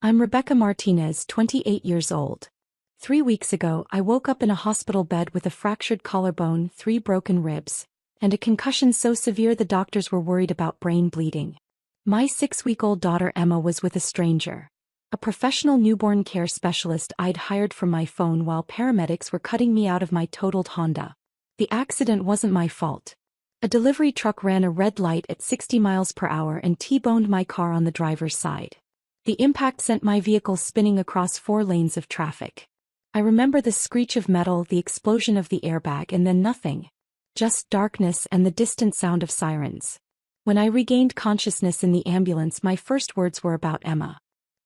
I'm Rebecca Martinez, 28 years old. 3 weeks ago, I woke up in a hospital bed with a fractured collarbone, 3 broken ribs, and a concussion so severe the doctors were worried about brain bleeding. My 6-week-old daughter Emma was with a stranger, a professional newborn care specialist I'd hired from my phone while paramedics were cutting me out of my totaled Honda. The accident wasn't my fault. A delivery truck ran a red light at 60 miles per hour and T-boned my car on the driver's side. The impact sent my vehicle spinning across 4 lanes of traffic. I remember the screech of metal, the explosion of the airbag, and then nothing. Just darkness and the distant sound of sirens. When I regained consciousness in the ambulance, my first words were about Emma.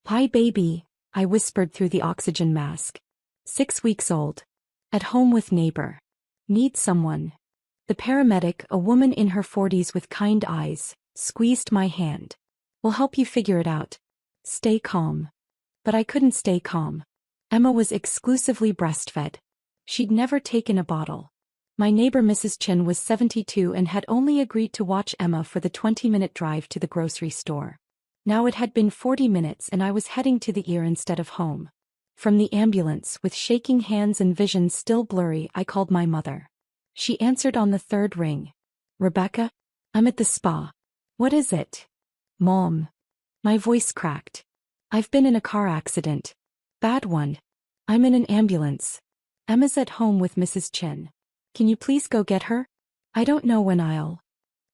"Hi baby," I whispered through the oxygen mask. 6 weeks old. At home with neighbor. Need someone. The paramedic, a woman in her 40s with kind eyes, squeezed my hand. "We'll help you figure it out. Stay calm." But I couldn't stay calm. Emma was exclusively breastfed. She'd never taken a bottle. My neighbor Mrs. Chin was 72 and had only agreed to watch Emma for the 20-minute drive to the grocery store. Now it had been 40 minutes and I was heading to the ER instead of home. From the ambulance, with shaking hands and vision still blurry, I called my mother. She answered on the 3rd ring. "Rebecca? I'm at the spa." "What is it?" "Mom." My voice cracked. "I've been in a car accident. Bad one. I'm in an ambulance. Emma's at home with Mrs. Chin. Can you please go get her? I don't know when I'll."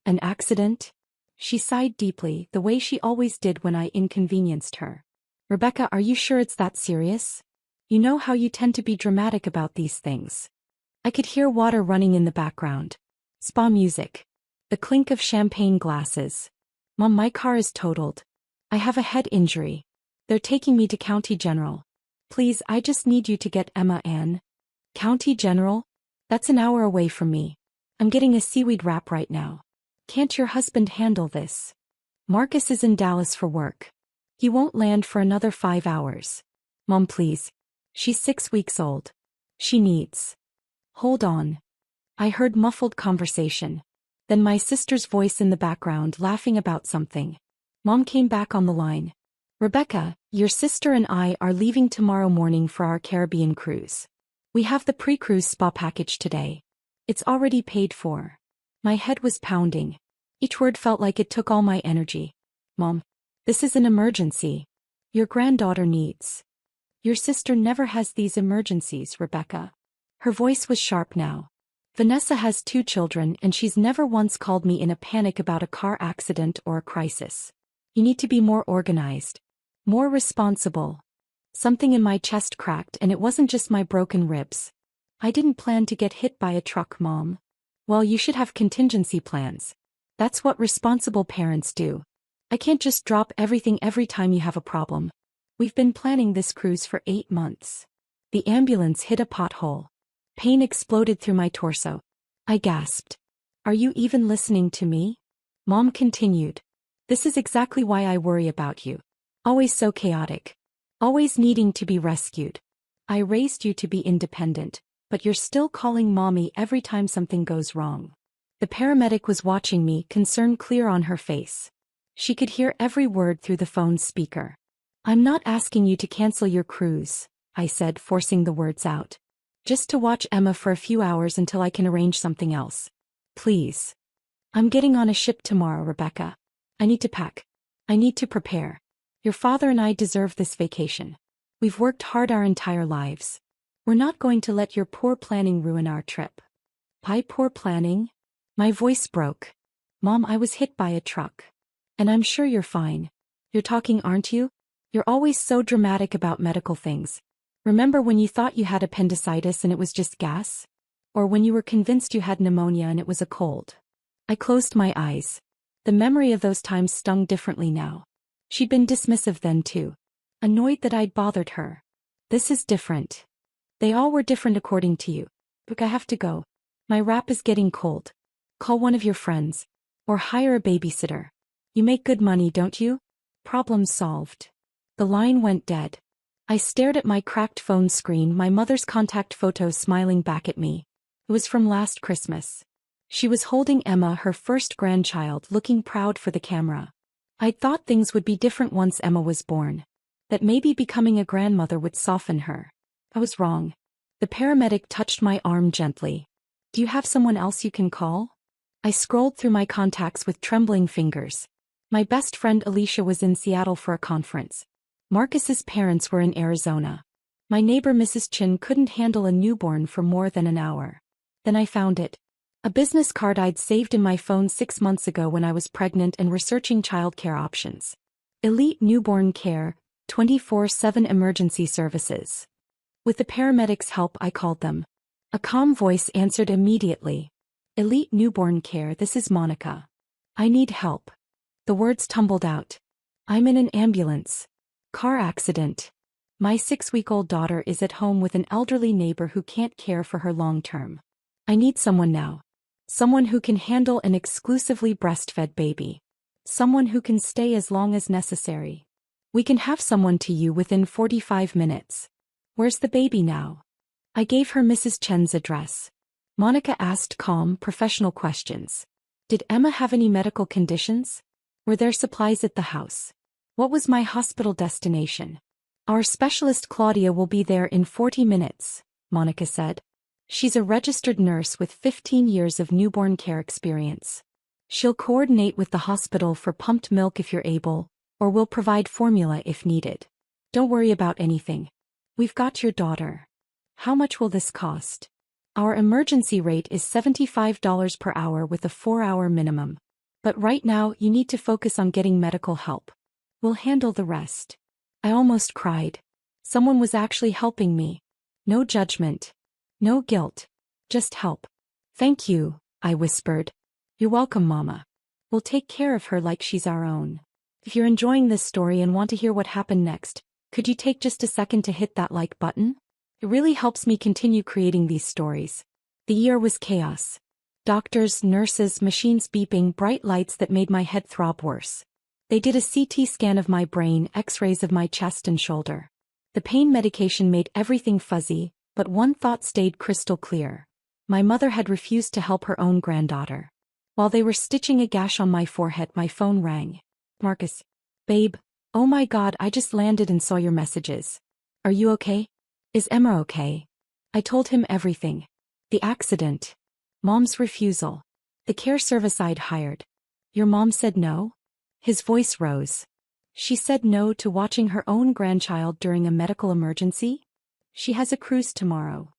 "An accident?" She sighed deeply, the way she always did when I inconvenienced her. "Rebecca, are you sure it's that serious? You know how you tend to be dramatic about these things." I could hear water running in the background. Spa music. The clink of champagne glasses. "Mom, my car is totaled. I have a head injury. They're taking me to County General. Please, I just need you to get Emma Ann." "County General? That's an hour away from me. I'm getting a seaweed wrap right now. Can't your husband handle this? Marcus is in Dallas for work. He won't land for another 5 hours. Mom, please. She's 6 weeks old. She needs." "Hold on." I heard muffled conversation. Then my sister's voice in the background laughing about something. Mom came back on the line. "Rebecca, your sister and I are leaving tomorrow morning for our Caribbean cruise. We have the pre-cruise spa package today. It's already paid for." My head was pounding. Each word felt like it took all my energy. "Mom, this is an emergency. Your granddaughter needs." "Your sister never has these emergencies, Rebecca." Her voice was sharp now. "Vanessa has 2 children and she's never once called me in a panic about a car accident or a crisis. You need to be more organized. More responsible." Something in my chest cracked, and it wasn't just my broken ribs. "I didn't plan to get hit by a truck, Mom." "Well, you should have contingency plans. That's what responsible parents do. I can't just drop everything every time you have a problem. We've been planning this cruise for 8 months. The ambulance hit a pothole. Pain exploded through my torso. I gasped. "Are you even listening to me?" Mom continued. "This is exactly why I worry about you. Always so chaotic. Always needing to be rescued. I raised you to be independent, but you're still calling mommy every time something goes wrong." The paramedic was watching me, concern clear on her face. She could hear every word through the phone's speaker. "I'm not asking you to cancel your cruise," I said, forcing the words out. "Just to watch Emma for a few hours until I can arrange something else. Please. I'm getting on a ship tomorrow, Rebecca. I need to pack. I need to prepare. Your father and I deserve this vacation. We've worked hard our entire lives. We're not going to let your poor planning ruin our trip." "My poor planning?" My voice broke. "Mom, I was hit by a truck. And I'm sure you're fine. You're talking, aren't you? You're always so dramatic about medical things. Remember when you thought you had appendicitis and it was just gas? Or when you were convinced you had pneumonia and it was a cold?" I closed my eyes. The memory of those times stung differently now. She'd been dismissive then too. Annoyed that I'd bothered her. "This is different. They all were different according to you. Look, I have to go. My wrap is getting cold. Call one of your friends. Or hire a babysitter. You make good money, don't you?" Problem solved. The line went dead. I stared at my cracked phone screen, my mother's contact photo smiling back at me. It was from last Christmas. She was holding Emma, her first grandchild, looking proud for the camera. I'd thought things would be different once Emma was born. that maybe becoming a grandmother would soften her. I was wrong. The paramedic touched my arm gently. Do you have someone else you can call? I scrolled through my contacts with trembling fingers. My best friend Alicia was in Seattle for a conference. Marcus's parents were in Arizona. My neighbor Mrs. Chin couldn't handle a newborn for more than an hour. Then I found it. A business card I'd saved in my phone 6 months ago when I was pregnant and researching childcare options. Elite Newborn Care, 24/7 Emergency Services. With the paramedics' help, I called them. A calm voice answered immediately. Elite Newborn Care, this is Monica. I need help. The words tumbled out. I'm in an ambulance. Car accident. My 6-week-old daughter is at home with an elderly neighbor who can't care for her long term. I need someone now. Someone who can handle an exclusively breastfed baby. Someone who can stay as long as necessary. We can have someone to you within 45 minutes. Where's the baby now? I gave her Mrs. Chen's address. Monica asked calm, professional questions. Did Emma have any medical conditions? Were there supplies at the house? What was my hospital destination? Our specialist Claudia will be there in 40 minutes, Monica said. She's a registered nurse with 15 years of newborn care experience. She'll coordinate with the hospital for pumped milk if you're able, or will provide formula if needed. Don't worry about anything. We've got your daughter. How much will this cost? Our emergency rate is $75 per hour with a 4-hour minimum. But right now you need to focus on getting medical help. We'll handle the rest. I almost cried. Someone was actually helping me. No judgment. No guilt. Just help. Thank you, I whispered. You're welcome, Mama. We'll take care of her like she's our own. If you're enjoying this story and want to hear what happened next, could you take just a second to hit that like button? It really helps me continue creating these stories. The year was chaos. Doctors, nurses, machines beeping, bright lights that made my head throb worse. They did a CT scan of my brain, X-rays of my chest and shoulder. The pain medication made everything fuzzy, but one thought stayed crystal clear. My mother had refused to help her own granddaughter. While they were stitching a gash on my forehead, my phone rang. Marcus. Babe. Oh my God, I just landed and saw your messages. Are you okay? Is Emma okay? I told him everything. The accident. Mom's refusal. The care service I'd hired. Your mom said no? His voice rose. She said no to watching her own grandchild during a medical emergency? She has a cruise tomorrow.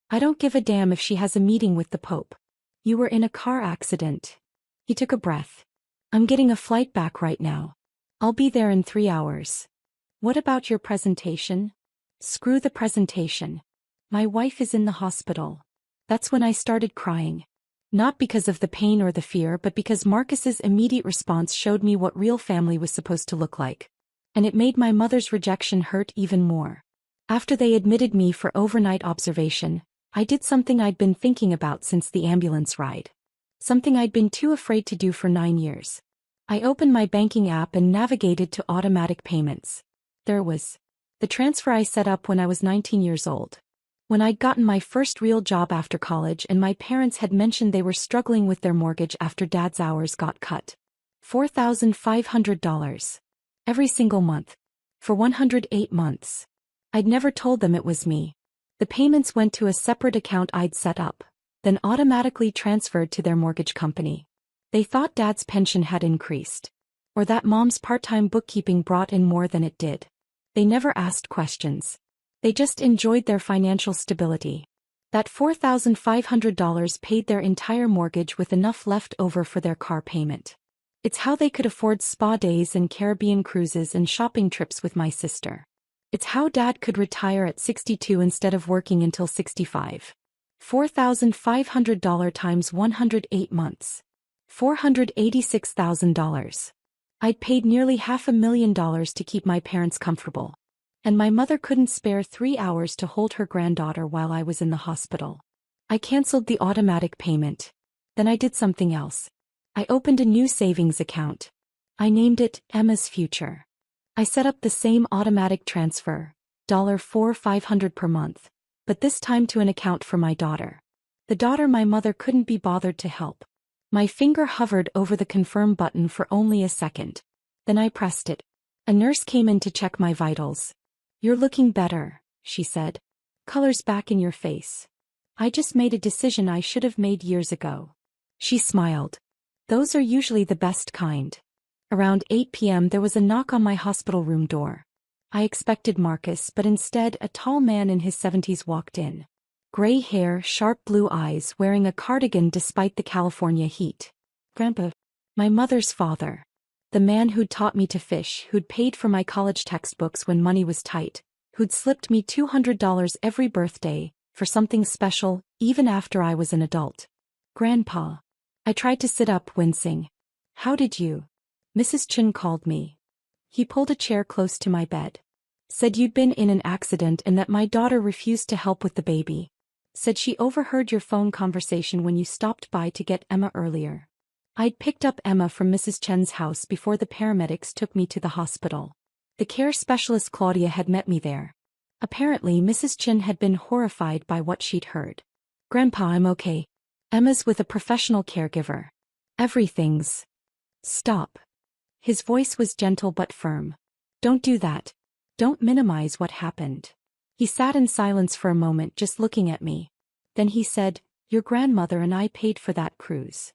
I don't give a damn if she has a meeting with the Pope. You were in a car accident. He took a breath. I'm getting a flight back right now. I'll be there in 3 hours. What about your presentation? Screw the presentation. My wife is in the hospital. That's when I started crying. Not because of the pain or the fear, but because Marcus's immediate response showed me what real family was supposed to look like. And it made my mother's rejection hurt even more. After they admitted me for overnight observation, I did something I'd been thinking about since the ambulance ride. Something I'd been too afraid to do for 9 years. I opened my banking app and navigated to automatic payments. There was the transfer I set up when I was 19 years old. When I'd gotten my first real job after college and my parents had mentioned they were struggling with their mortgage after Dad's hours got cut. $4,500. Every single month. For 108 months. I'd never told them it was me. The payments went to a separate account I'd set up, then automatically transferred to their mortgage company. They thought Dad's pension had increased. Or that Mom's part-time bookkeeping brought in more than it did. They never asked questions. They just enjoyed their financial stability. That $4,500 paid their entire mortgage with enough left over for their car payment. It's how they could afford spa days and Caribbean cruises and shopping trips with my sister. It's how Dad could retire at 62 instead of working until 65. $4,500 times 108 months. $486,000. I'd paid nearly $500,000 to keep my parents comfortable. And my mother couldn't spare 3 hours to hold her granddaughter while I was in the hospital. I canceled the automatic payment. Then I did something else. I opened a new savings account. I named it Emma's Future. I set up the same automatic transfer, $4,500 per month, but this time to an account for my daughter. The daughter my mother couldn't be bothered to help. My finger hovered over the confirm button for only a second. Then I pressed it. A nurse came in to check my vitals. "You're looking better," she said. "Color's back in your face. I just made a decision I should have made years ago." She smiled. "Those are usually the best kind." Around 8 p.m. there was a knock on my hospital room door. I expected Marcus, but instead a tall man in his 70s walked in. Gray hair, sharp blue eyes, wearing a cardigan despite the California heat. Grandpa. My mother's father. The man who'd taught me to fish, who'd paid for my college textbooks when money was tight, who'd slipped me $200 every birthday, for something special, even after I was an adult. "Grandpa." I tried to sit up, wincing. "How did you?" "Mrs. Chen called me." He pulled a chair close to my bed. "Said you'd been in an accident and that my daughter refused to help with the baby. Said she overheard your phone conversation when you stopped by to get Emma earlier." I'd picked up Emma from Mrs. Chen's house before the paramedics took me to the hospital. The care specialist Claudia had met me there. Apparently Mrs. Chen had been horrified by what she'd heard. "Grandpa, I'm okay. Emma's with a professional caregiver. Everything's..." "Stop." His voice was gentle but firm. "Don't do that. Don't minimize what happened." He sat in silence for a moment, just looking at me. Then he said, "Your grandmother and I paid for that cruise."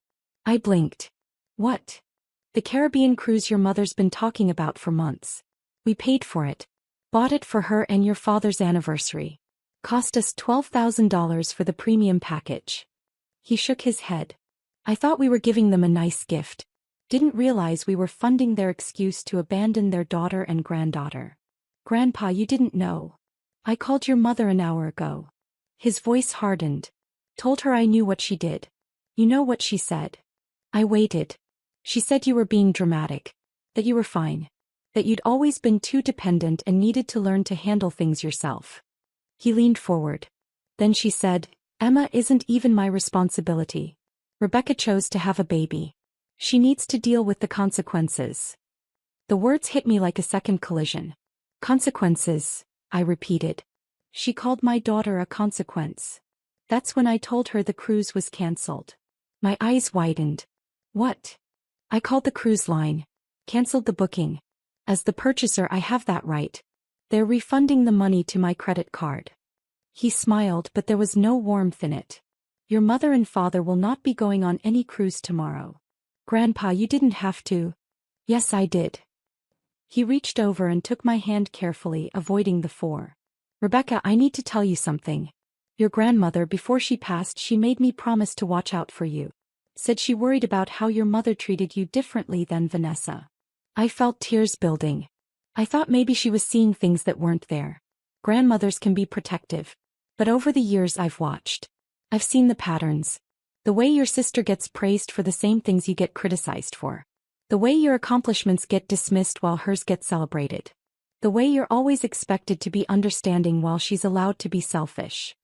I blinked. "What?" "The Caribbean cruise your mother's been talking about for months. We paid for it. Bought it for her and your father's anniversary. Cost us $12,000 for the premium package." He shook his head. "I thought we were giving them a nice gift. Didn't realize we were funding their excuse to abandon their daughter and granddaughter." "Grandpa, you didn't know. I called your mother an hour ago." His voice hardened. "Told her I knew what she did. You know what she said?" I waited. "She said you were being dramatic. That you were fine. That you'd always been too dependent and needed to learn to handle things yourself." He leaned forward. "Then she said, Emma isn't even my responsibility. Rebecca chose to have a baby. She needs to deal with the consequences." The words hit me like a second collision. "Consequences," I repeated. "She called my daughter a consequence. That's when I told her the cruise was cancelled." My eyes widened. "What?" "I called the cruise line. Cancelled the booking. As the purchaser, I have that right. They're refunding the money to my credit card." He smiled, but there was no warmth in it. "Your mother and father will not be going on any cruise tomorrow." "Grandpa, you didn't have to." "Yes, I did." He reached over and took my hand carefully, avoiding the fore. "Rebecca, I need to tell you something. Your grandmother, before she passed, she made me promise to watch out for you. Said she worried about how your mother treated you differently than Vanessa." I felt tears building. I thought maybe she was seeing things that weren't there. Grandmothers can be protective. But over the years I've watched. I've seen the patterns. The way your sister gets praised for the same things you get criticized for. The way your accomplishments get dismissed while hers get celebrated. The way you're always expected to be understanding while she's allowed to be selfish.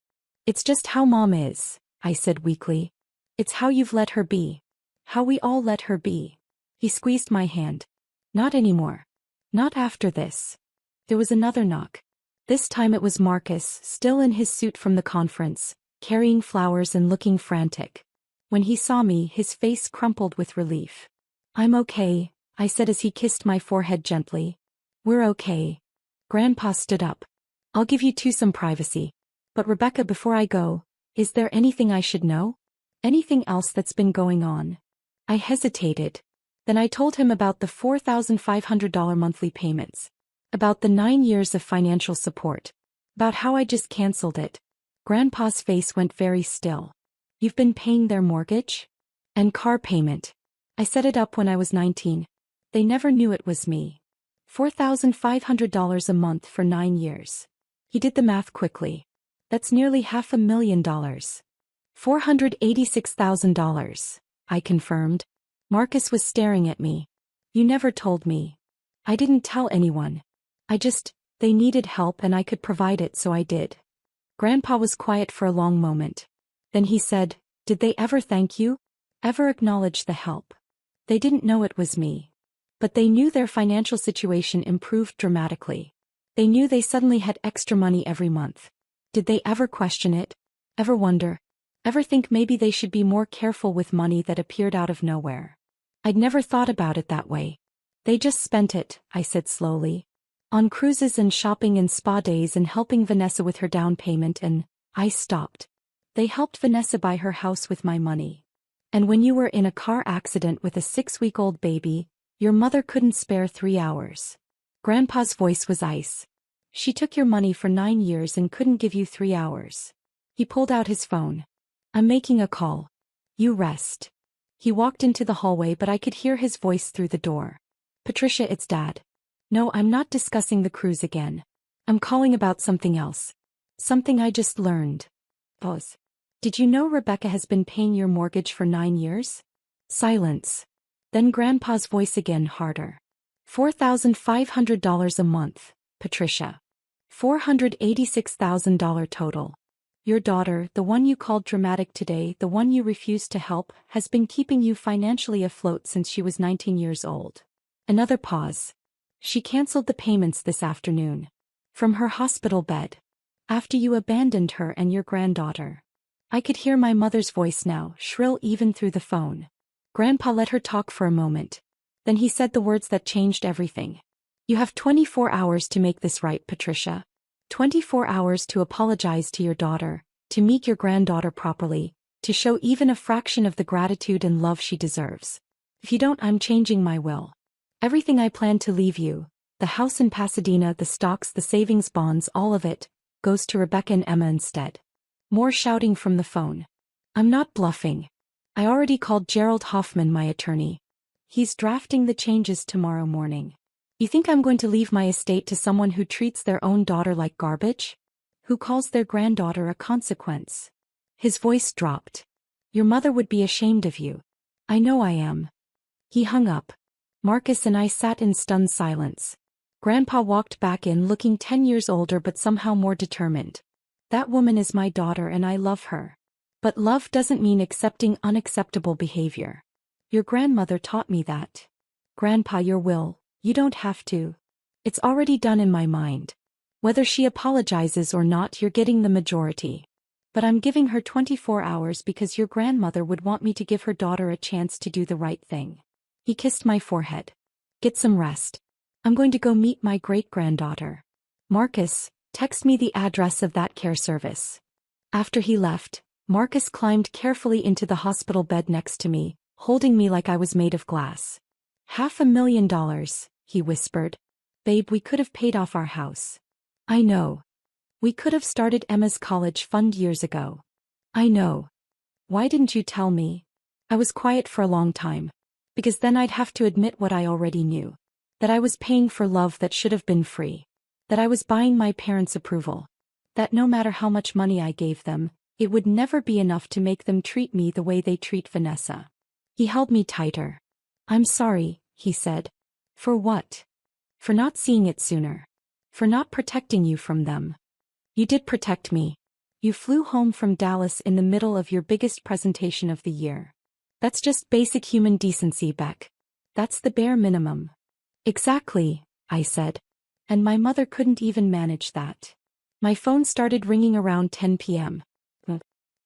"It's just how Mom is," I said weakly. "It's how you've let her be. How we all let her be." He squeezed my hand. "Not anymore. Not after this." There was another knock. This time it was Marcus, still in his suit from the conference, carrying flowers and looking frantic. When he saw me, his face crumpled with relief. "I'm okay," I said as he kissed my forehead gently. "We're okay." Grandpa stood up. "I'll give you two some privacy. But Rebecca, before I go, is there anything I should know? Anything else that's been going on?" I hesitated. Then I told him about the $4,500 monthly payments. About the 9 years of financial support. About how I just canceled it. Grandpa's face went very still. "You've been paying their mortgage? And car payment?" "I set it up when I was 19. They never knew it was me. $4,500 a month for 9 years. He did the math quickly. "That's nearly $500,000. $486,000, I confirmed. Marcus was staring at me. "You never told me." "I didn't tell anyone. They needed help and I could provide it, so I did." Grandpa was quiet for a long moment. Then he said, "Did they ever thank you? Ever acknowledge the help?" "They didn't know it was me. But they knew their financial situation improved dramatically. They knew they suddenly had extra money every month. Did they ever question it? Ever wonder? Ever think maybe they should be more careful with money that appeared out of nowhere?" I'd never thought about it that way. They just spent it, I said slowly. On cruises and shopping and spa days and helping Vanessa with her down payment and, I stopped. They helped Vanessa buy her house with my money. And when you were in a car accident with a 6-week-old baby, your mother couldn't spare 3 hours. Grandpa's voice was ice. She took your money for 9 years and couldn't give you 3 hours. He pulled out his phone. I'm making a call. You rest. He walked into the hallway but I could hear his voice through the door. Patricia, it's Dad. No, I'm not discussing the cruise again. I'm calling about something else. Something I just learned. Pause. Did you know Rebecca has been paying your mortgage for 9 years? Silence. Then Grandpa's voice again, harder. $4,500 a month, Patricia. $486,000 total. Your daughter, the one you called dramatic today, the one you refused to help, has been keeping you financially afloat since she was 19 years old. Another pause. She canceled the payments this afternoon. From her hospital bed. After you abandoned her and your granddaughter. I could hear my mother's voice now, shrill even through the phone. Grandpa let her talk for a moment. Then he said the words that changed everything. You have 24 hours to make this right, Patricia. 24 hours to apologize to your daughter, to meet your granddaughter properly, to show even a fraction of the gratitude and love she deserves. If you don't, I'm changing my will. Everything I plan to leave you, the house in Pasadena, the stocks, the savings bonds, all of it, goes to Rebecca and Emma instead. More shouting from the phone. I'm not bluffing. I already called Gerald Hoffman, my attorney. He's drafting the changes tomorrow morning. You think I'm going to leave my estate to someone who treats their own daughter like garbage? Who calls their granddaughter a consequence? His voice dropped. Your mother would be ashamed of you. I know I am. He hung up. Marcus and I sat in stunned silence. Grandpa walked back in looking 10 years older but somehow more determined. That woman is my daughter and I love her. But love doesn't mean accepting unacceptable behavior. Your grandmother taught me that. Grandpa, your will, you don't have to. It's already done in my mind. Whether she apologizes or not, you're getting the majority. But I'm giving her 24 hours because your grandmother would want me to give her daughter a chance to do the right thing. He kissed my forehead. Get some rest. I'm going to go meet my great-granddaughter. Marcus, text me the address of that care service. After he left, Marcus climbed carefully into the hospital bed next to me, holding me like I was made of glass. $500,000, he whispered. Babe, we could have paid off our house. I know. We could have started Emma's college fund years ago. I know. Why didn't you tell me? I was quiet for a long time. Because then I'd have to admit what I already knew. That I was paying for love that should have been free. That I was buying my parents' approval. That no matter how much money I gave them, it would never be enough to make them treat me the way they treat Vanessa. He held me tighter. I'm sorry, he said. For what? For not seeing it sooner. For not protecting you from them. You did protect me. You flew home from Dallas in the middle of your biggest presentation of the year. That's just basic human decency, Beck. That's the bare minimum. Exactly, I said. And my mother couldn't even manage that. My phone started ringing around 10 p.m.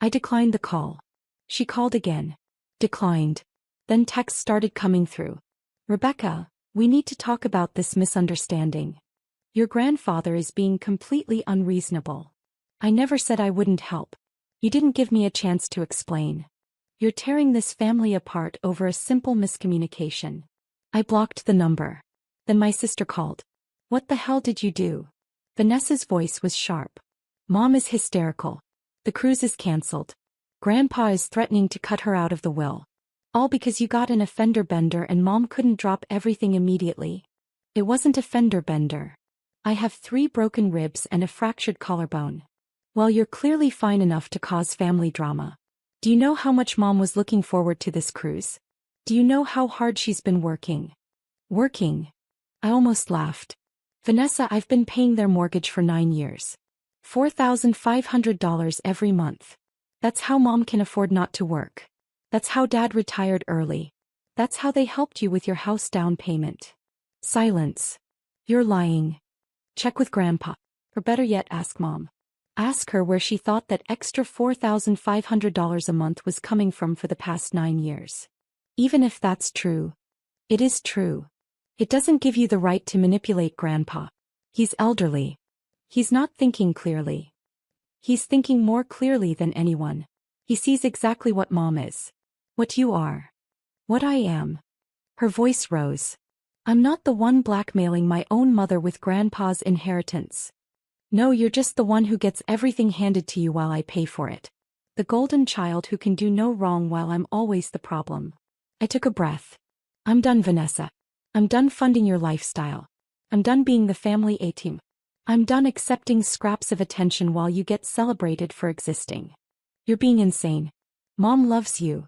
I declined the call. She called again. Declined. Then texts started coming through. Rebecca, we need to talk about this misunderstanding. Your grandfather is being completely unreasonable. I never said I wouldn't help. You didn't give me a chance to explain. You're tearing this family apart over a simple miscommunication. I blocked the number. Then my sister called. What the hell did you do? Vanessa's voice was sharp. Mom is hysterical. The cruise is cancelled. Grandpa is threatening to cut her out of the will. All because you got an fender bender and Mom couldn't drop everything immediately. It wasn't a fender bender. I have 3 broken ribs and a fractured collarbone. Well, you're clearly fine enough to cause family drama. Do you know how much Mom was looking forward to this cruise? Do you know how hard she's been working? Working? I almost laughed. Vanessa, I've been paying their mortgage for 9 years. $4,500 every month. That's how Mom can afford not to work. That's how Dad retired early. That's how they helped you with your house down payment. Silence. You're lying. Check with Grandpa. Or better yet, ask Mom. Ask her where she thought that extra $4,500 a month was coming from for the past 9 years. Even if that's true. It is true. It doesn't give you the right to manipulate Grandpa. He's elderly. He's not thinking clearly. He's thinking more clearly than anyone. He sees exactly what Mom is. What you are. What I am. Her voice rose. I'm not the one blackmailing my own mother with Grandpa's inheritance. No, you're just the one who gets everything handed to you while I pay for it. The golden child who can do no wrong while I'm always the problem. I took a breath. I'm done, Vanessa. I'm done funding your lifestyle. I'm done being the family A-team. I'm done accepting scraps of attention while you get celebrated for existing. You're being insane. Mom loves you.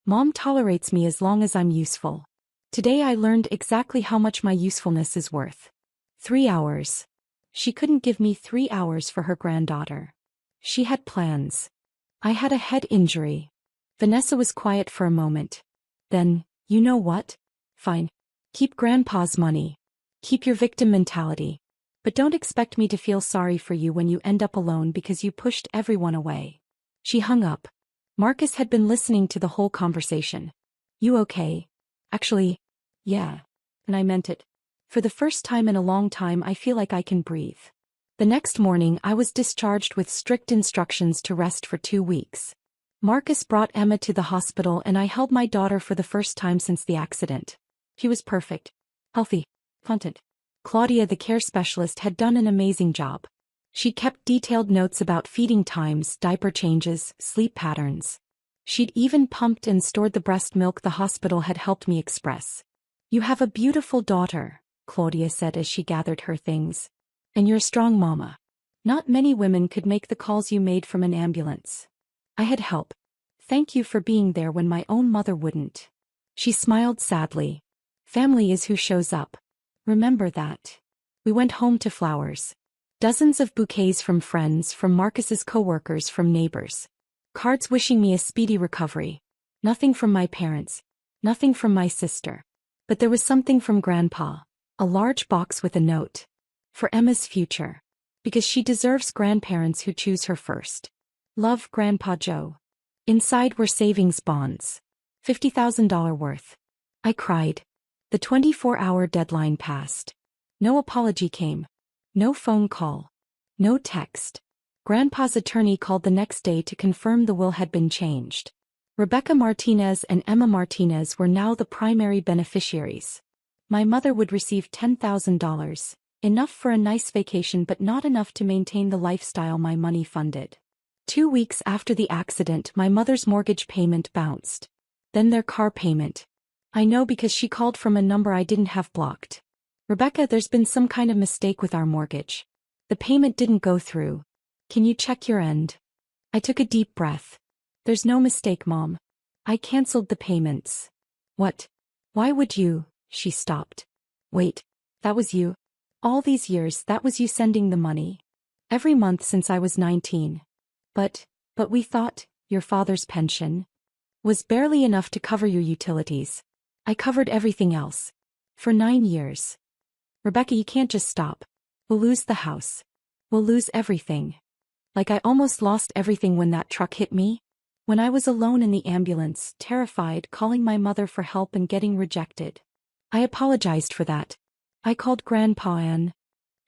Mom tolerates me as long as I'm useful. Today I learned exactly how much my usefulness is worth. 3 hours. She couldn't give me 3 hours for her granddaughter. She had plans. I had a head injury. Vanessa was quiet for a moment. Then, you know what? Fine. Keep Grandpa's money. Keep your victim mentality. But don't expect me to feel sorry for you when you end up alone because you pushed everyone away. She hung up. Marcus had been listening to the whole conversation. You okay? Actually, yeah. And I meant it. For the first time in a long time I feel like I can breathe. The next morning I was discharged with strict instructions to rest for 2 weeks. Marcus brought Emma to the hospital and I held my daughter for the first time since the accident. She was perfect. Healthy. Content. Claudia, the care specialist, had done an amazing job. She kept detailed notes about feeding times, diaper changes, sleep patterns. She'd even pumped and stored the breast milk the hospital had helped me express. You have a beautiful daughter, Claudia said as she gathered her things. And you're a strong mama. Not many women could make the calls you made from an ambulance. I had help. Thank you for being there when my own mother wouldn't. She smiled sadly. Family is who shows up. Remember that. We went home to flowers. Dozens of bouquets from friends, from Marcus's co-workers, from neighbors. Cards wishing me a speedy recovery. Nothing from my parents. Nothing from my sister. But there was something from Grandpa. A large box with a note. For Emma's future. Because she deserves grandparents who choose her first. Love, Grandpa Joe. Inside were savings bonds. $50,000 worth. I cried. The 24-hour deadline passed. No apology came. No phone call. No text. Grandpa's attorney called the next day to confirm the will had been changed. Rebecca Martinez and Emma Martinez were now the primary beneficiaries. My mother would receive $10,000, enough for a nice vacation but not enough to maintain the lifestyle my money funded. 2 weeks after the accident, my mother's mortgage payment bounced. Then their car payment. I know because she called from a number I didn't have blocked. Rebecca, there's been some kind of mistake with our mortgage. The payment didn't go through. Can you check your end? I took a deep breath. There's no mistake, Mom. I canceled the payments. What? Why would you? She stopped. Wait, that was you? All these years, that was you sending the money. Every month since I was 19. But we thought, your father's pension was barely enough to cover your utilities. I covered everything else. For 9 years. Rebecca, you can't just stop. We'll lose the house. We'll lose everything. Like I almost lost everything when that truck hit me. When I was alone in the ambulance, terrified, calling my mother for help and getting rejected. I apologized for that. I called Grandpa and...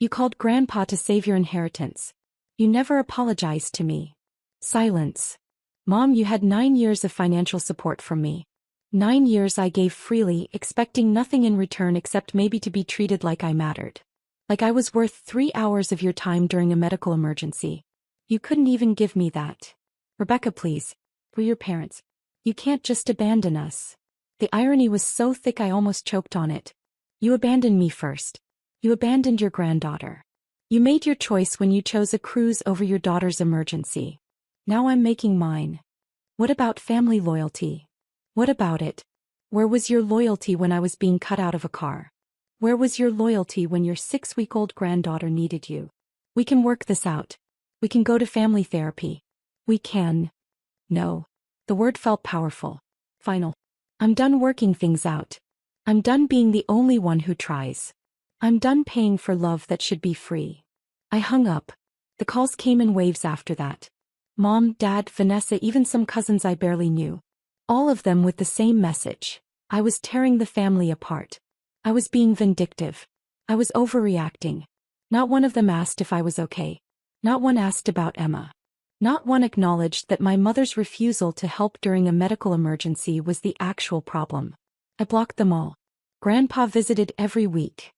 You called Grandpa to save your inheritance. You never apologized to me. Silence. Mom, you had 9 years of financial support from me. 9 years I gave freely, expecting nothing in return except maybe to be treated like I mattered. Like I was worth 3 hours of your time during a medical emergency. You couldn't even give me that. Rebecca, please. We're your parents. You can't just abandon us. The irony was so thick I almost choked on it. You abandoned me first. You abandoned your granddaughter. You made your choice when you chose a cruise over your daughter's emergency. Now I'm making mine. What about family loyalty? What about it? Where was your loyalty when I was being cut out of a car? Where was your loyalty when your 6-week-old granddaughter needed you? We can work this out. We can go to family therapy. We can. No. The word felt powerful. Final. I'm done working things out. I'm done being the only one who tries. I'm done paying for love that should be free. I hung up. The calls came in waves after that. Mom, Dad, Vanessa, even some cousins I barely knew. All of them with the same message. I was tearing the family apart. I was being vindictive. I was overreacting. Not one of them asked if I was okay. Not one asked about Emma. Not one acknowledged that my mother's refusal to help during a medical emergency was the actual problem. I blocked them all. Grandpa visited every week.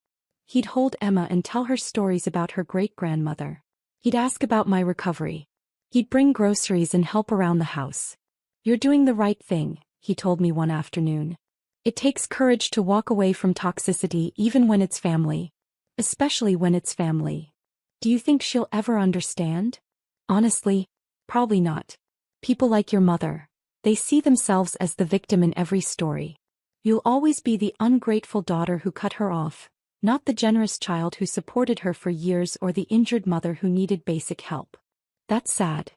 He'd hold Emma and tell her stories about her great-grandmother. He'd ask about my recovery. He'd bring groceries and help around the house. "You're doing the right thing," he told me one afternoon. "It takes courage to walk away from toxicity even when it's family. Especially when it's family." Do you think she'll ever understand? Honestly, probably not. People like your mother, they see themselves as the victim in every story. You'll always be the ungrateful daughter who cut her off, not the generous child who supported her for years or the injured mother who needed basic help. That's sad.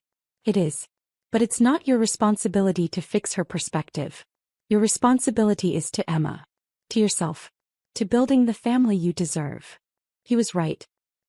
It is. But it's not your responsibility to fix her perspective. Your responsibility is to Emma. To yourself. To building the family you deserve. He was right.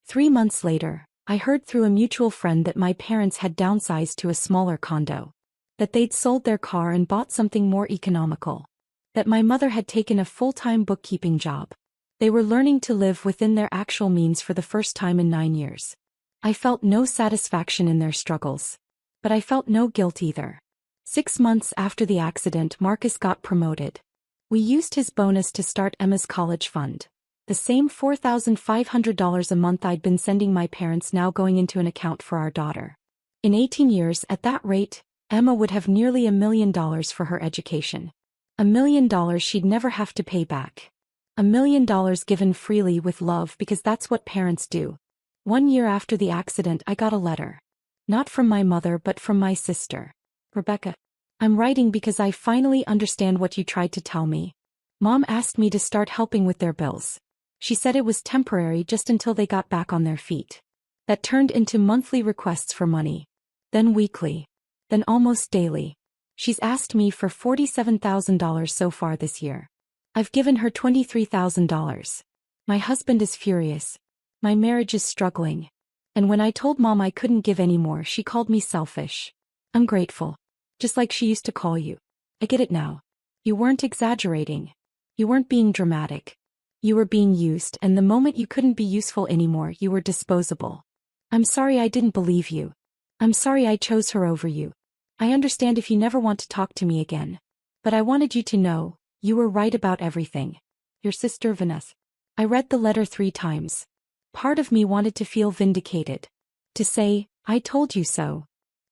3 months later, I heard through a mutual friend that my parents had downsized to a smaller condo. That they'd sold their car and bought something more economical. That my mother had taken a full-time bookkeeping job. They were learning to live within their actual means for the first time in 9 years. I felt no satisfaction in their struggles. But I felt no guilt either. 6 months after the accident, Marcus got promoted. We used his bonus to start Emma's college fund. The same $4,500 a month I'd been sending my parents now going into an account for our daughter. In 18 years, at that rate, Emma would have nearly $1 million for her education. $1 million she'd never have to pay back. $1 million given freely with love because that's what parents do. 1 year after the accident, I got a letter. Not from my mother but from my sister. "Rebecca, I'm writing because I finally understand what you tried to tell me. Mom asked me to start helping with their bills. She said it was temporary just until they got back on their feet. That turned into monthly requests for money. Then weekly. Then almost daily. She's asked me for $47,000 so far this year. I've given her $23,000. My husband is furious. My marriage is struggling. And when I told Mom I couldn't give any more, she called me selfish. I'm grateful. Just like she used to call you. I get it now. You weren't exaggerating. You weren't being dramatic. You were being used, and the moment you couldn't be useful anymore, you were disposable. I'm sorry I didn't believe you. I'm sorry I chose her over you. I understand if you never want to talk to me again. But I wanted you to know, you were right about everything. Your sister Vanessa." I read the letter 3 times. Part of me wanted to feel vindicated. To say, "I told you so."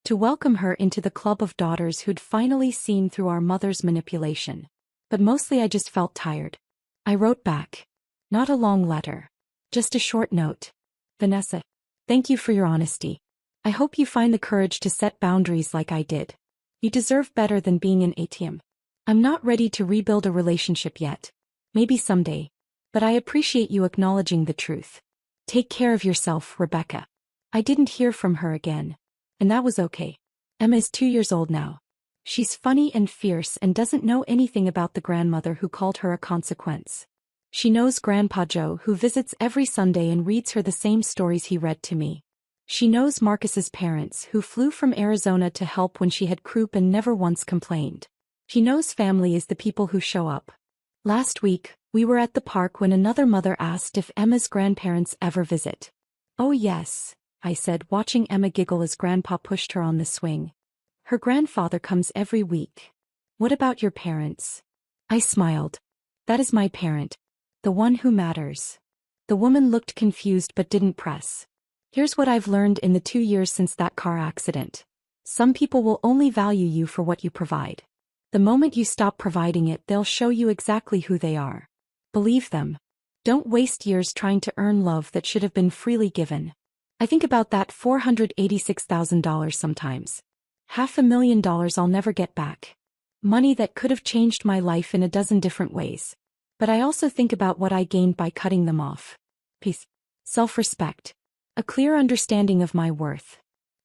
To welcome her into the club of daughters who'd finally seen through our mother's manipulation. But mostly I just felt tired. I wrote back. Not a long letter. Just a short note. "Vanessa, thank you for your honesty. I hope you find the courage to set boundaries like I did. You deserve better than being an ATM. I'm not ready to rebuild a relationship yet. Maybe someday. But I appreciate you acknowledging the truth. Take care of yourself, Rebecca." I didn't hear from her again. And that was okay. Emma is 2 years old now. She's funny and fierce and doesn't know anything about the grandmother who called her a consequence. She knows Grandpa Joe, who visits every Sunday and reads her the same stories he read to me. She knows Marcus's parents, who flew from Arizona to help when she had croup and never once complained. She knows family is the people who show up. Last week, we were at the park when another mother asked if Emma's grandparents ever visit. "Oh yes," I said, watching Emma giggle as Grandpa pushed her on the swing. "Her grandfather comes every week." "What about your parents?" I smiled. "That is my parent. The one who matters." The woman looked confused but didn't press. "Here's what I've learned in the 2 years since that car accident. Some people will only value you for what you provide. The moment you stop providing it, they'll show you exactly who they are. Believe them. Don't waste years trying to earn love that should have been freely given." I think about that $486,000 sometimes. $500,000 I'll never get back. Money that could have changed my life in a dozen different ways. But I also think about what I gained by cutting them off. Peace. Self-respect. A clear understanding of my worth.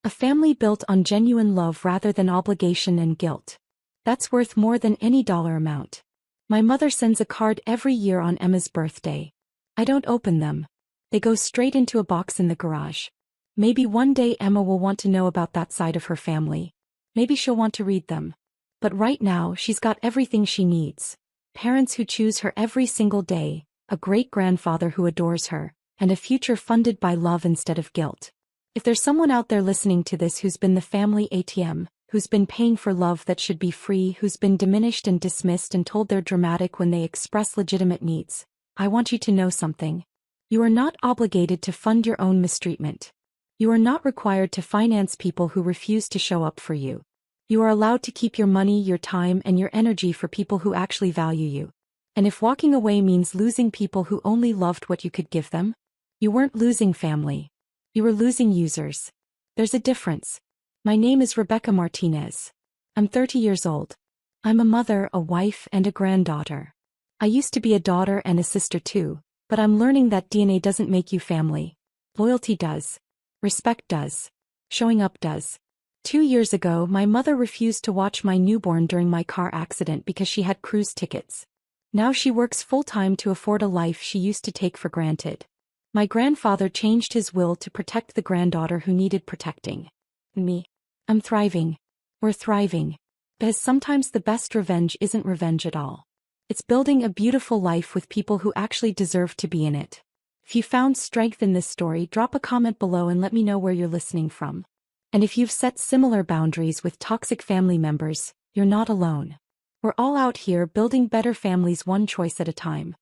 A family built on genuine love rather than obligation and guilt. That's worth more than any dollar amount. My mother sends a card every year on Emma's birthday. I don't open them. They go straight into a box in the garage. Maybe one day Emma will want to know about that side of her family. Maybe she'll want to read them. But right now she's got everything she needs. Parents who choose her every single day, a great-grandfather who adores her, and a future funded by love instead of guilt. If there's someone out there listening to this who's been the family ATM, who's been paying for love that should be free, who's been diminished and dismissed and told they're dramatic when they express legitimate needs, I want you to know something. You are not obligated to fund your own mistreatment. You are not required to finance people who refuse to show up for you. You are allowed to keep your money, your time, and your energy for people who actually value you. And if walking away means losing people who only loved what you could give them, you weren't losing family. You were losing users. There's a difference. My name is Rebecca Martinez. I'm 30 years old. I'm a mother, a wife, and a granddaughter. I used to be a daughter and a sister too, but I'm learning that DNA doesn't make you family. Loyalty does. Respect does. Showing up does. 2 years ago, my mother refused to watch my newborn during my car accident because she had cruise tickets. Now she works full-time to afford a life she used to take for granted. My grandfather changed his will to protect the granddaughter who needed protecting. Me. I'm thriving. We're thriving. Because sometimes the best revenge isn't revenge at all. It's building a beautiful life with people who actually deserve to be in it. If you found strength in this story, drop a comment below and let me know where you're listening from. And if you've set similar boundaries with toxic family members, you're not alone. We're all out here building better families one choice at a time.